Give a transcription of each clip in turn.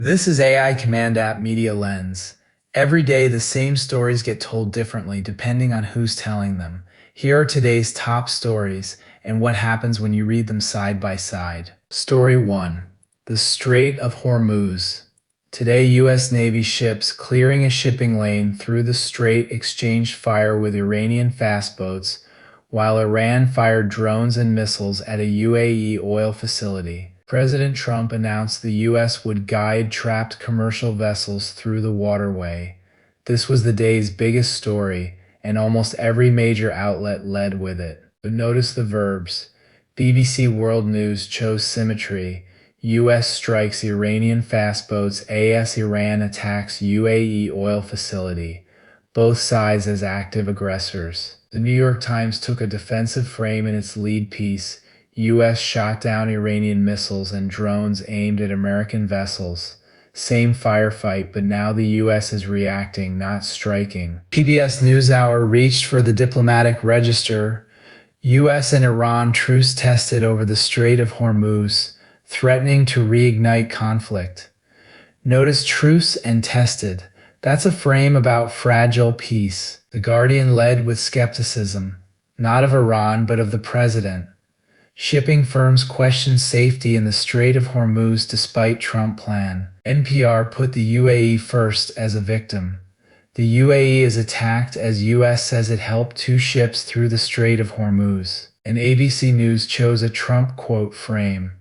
This is AI Command App Media Lens. Every day, the same stories get told differently depending on who's telling them. Here are today's top stories and what happens when you read them side by side. Story 1. The Strait of Hormuz. Today, U.S. Navy ships clearing a shipping lane through the strait exchanged fire with Iranian fast boats, while Iran fired drones and missiles at a UAE oil facility. President Trump announced the U.S. would guide trapped commercial vessels through the waterway. This was the day's biggest story, and almost every major outlet led with it. But notice the verbs. BBC World News chose symmetry. U.S. strikes Iranian fast boats as Iran attacks UAE oil facility. Both sides as active aggressors. The New York Times took a defensive frame in its lead piece. U.S. shot down Iranian missiles and drones aimed at American vessels. Same firefight, but now the U.S. is reacting, not striking. PBS NewsHour reached for the diplomatic register. U.S. and Iran truce tested over the Strait of Hormuz, threatening to reignite conflict. Notice truce and tested. That's a frame about fragile peace. The Guardian led with skepticism, not of Iran, but of the president. Shipping firms question safety in the Strait of Hormuz despite Trump plan. NPR put the UAE first as a victim. The UAE is attacked as U.S. says it helped two ships through the Strait of Hormuz. And ABC News chose a Trump quote frame.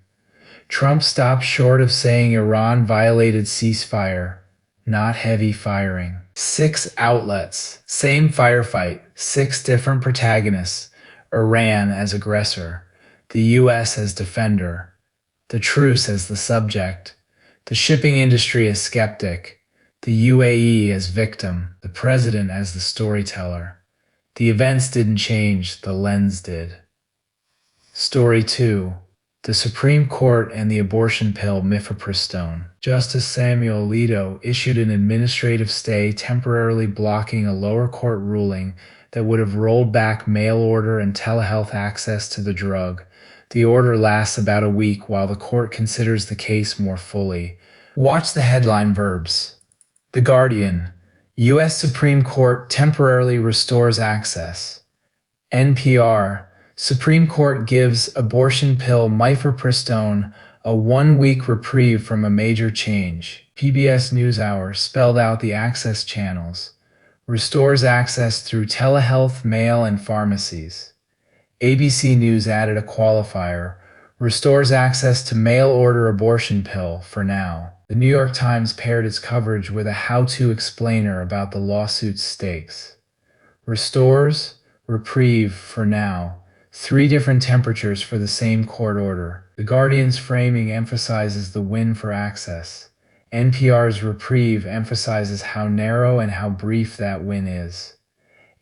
Trump stopped short of saying Iran violated ceasefire, not heavy firing. 6 outlets. Same firefight. 6 different protagonists. Iran as aggressor. The U.S. as defender, the truce as the subject, the shipping industry as skeptic, the UAE as victim, the president as the storyteller. The events didn't change, the lens did. Story 2. The Supreme Court and the abortion pill mifepristone. Justice Samuel Alito issued an administrative stay temporarily blocking a lower court ruling that would have rolled back mail order and telehealth access to the drug. The order lasts about a week while the court considers the case more fully. Watch the headline verbs. The Guardian. U.S. Supreme Court temporarily restores access. NPR. Supreme Court gives abortion pill mifepristone a 1-week reprieve from a major change. PBS NewsHour spelled out the access channels. Restores access through telehealth, mail, and pharmacies. ABC News added a qualifier, restores access to mail-order abortion pill for now. The New York Times paired its coverage with a how-to explainer about the lawsuit's stakes. Restores, reprieve for now. 3 different temperatures for the same court order. The Guardian's framing emphasizes the win for access. NPR's reprieve emphasizes how narrow and how brief that win is.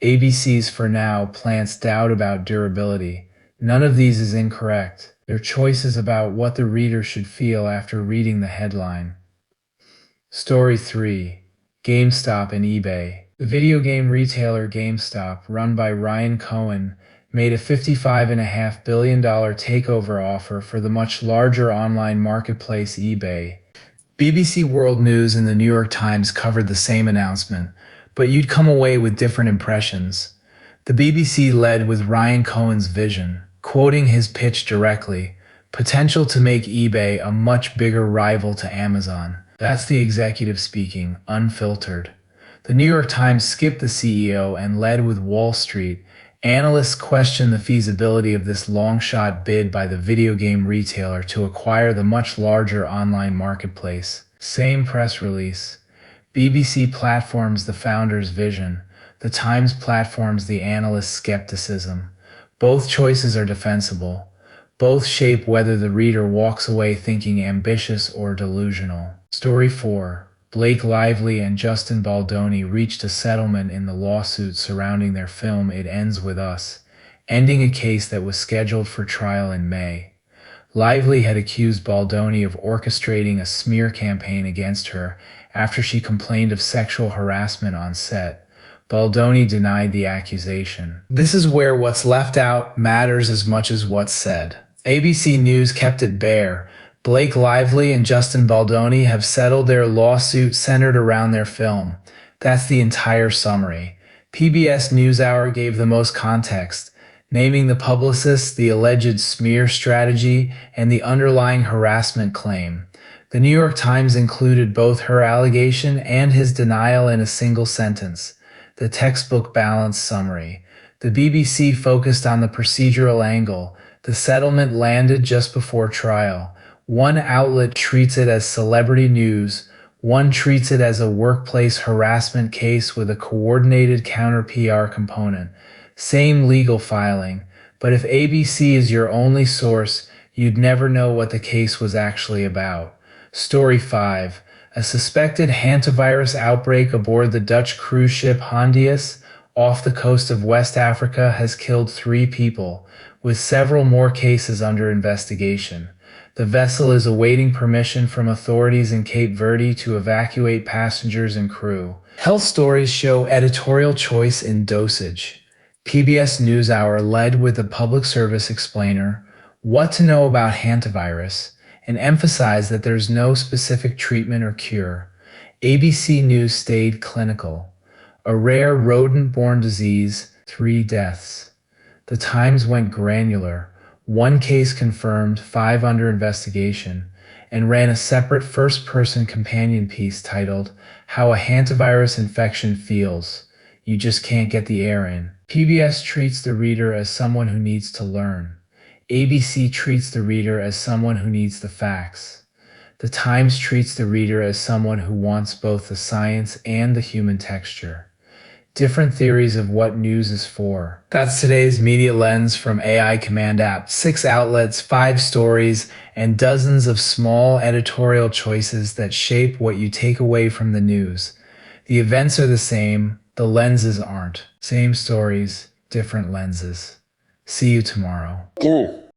ABC's for now plants doubt about durability. None of these is incorrect. They're choices about what the reader should feel after reading the headline. Story 3. GameStop and eBay. The video game retailer GameStop, run by Ryan Cohen, made a $55.5 billion takeover offer for the much larger online marketplace eBay. BBC World News and the New York Times covered the same announcement, but you'd come away with different impressions. The BBC led with Ryan Cohen's vision, quoting his pitch directly, potential to make eBay a much bigger rival to Amazon. That's the executive speaking, unfiltered. The New York Times skipped the CEO and led with Wall Street. Analysts question the feasibility of this long-shot bid by the video game retailer to acquire the much larger online marketplace. Same press release. BBC platforms the founder's vision. The Times platforms the analyst's skepticism. Both choices are defensible. Both shape whether the reader walks away thinking ambitious or delusional. Story 4. Blake Lively and Justin Baldoni reached a settlement in the lawsuit surrounding their film It Ends With Us, ending a case that was scheduled for trial in May. Lively had accused Baldoni of orchestrating a smear campaign against her after she complained of sexual harassment on set. Baldoni denied the accusation. This is where what's left out matters as much as what's said. ABC News kept it bare. Blake Lively and Justin Baldoni have settled their lawsuit centered around their film. That's the entire summary. PBS NewsHour gave the most context, naming the publicist, the alleged smear strategy, and the underlying harassment claim. The New York Times included both her allegation and his denial in a single sentence. The textbook balanced summary. The BBC focused on the procedural angle. The settlement landed just before trial. One outlet treats it as celebrity news, one treats it as a workplace harassment case with a coordinated counter PR component. Same legal filing, but if ABC is your only source, you'd never know what the case was actually about. Story 5. A suspected hantavirus outbreak aboard the Dutch cruise ship Hondius off the coast of West Africa has killed 3 people, with several more cases under investigation. The vessel is awaiting permission from authorities in Cape Verde to evacuate passengers and crew. Health stories show editorial choice in dosage. PBS NewsHour led with a public service explainer, what to know about hantavirus, and emphasized that there's no specific treatment or cure. ABC News stayed clinical. A rare rodent-borne disease, 3 deaths. The Times went granular. 1 case confirmed, 5 under investigation, and ran a separate first-person companion piece titled, How a Hantavirus Infection Feels. You just can't get the air in. PBS treats the reader as someone who needs to learn. ABC treats the reader as someone who needs the facts. The Times treats the reader as someone who wants both the science and the human texture. Different theories of what news is for. That's today's Media Lens from AI Command App. 6 outlets, 5 stories, and dozens of small editorial choices that shape what you take away from the news. The events are the same, the lenses aren't. Same stories, different lenses. See you tomorrow. Cool.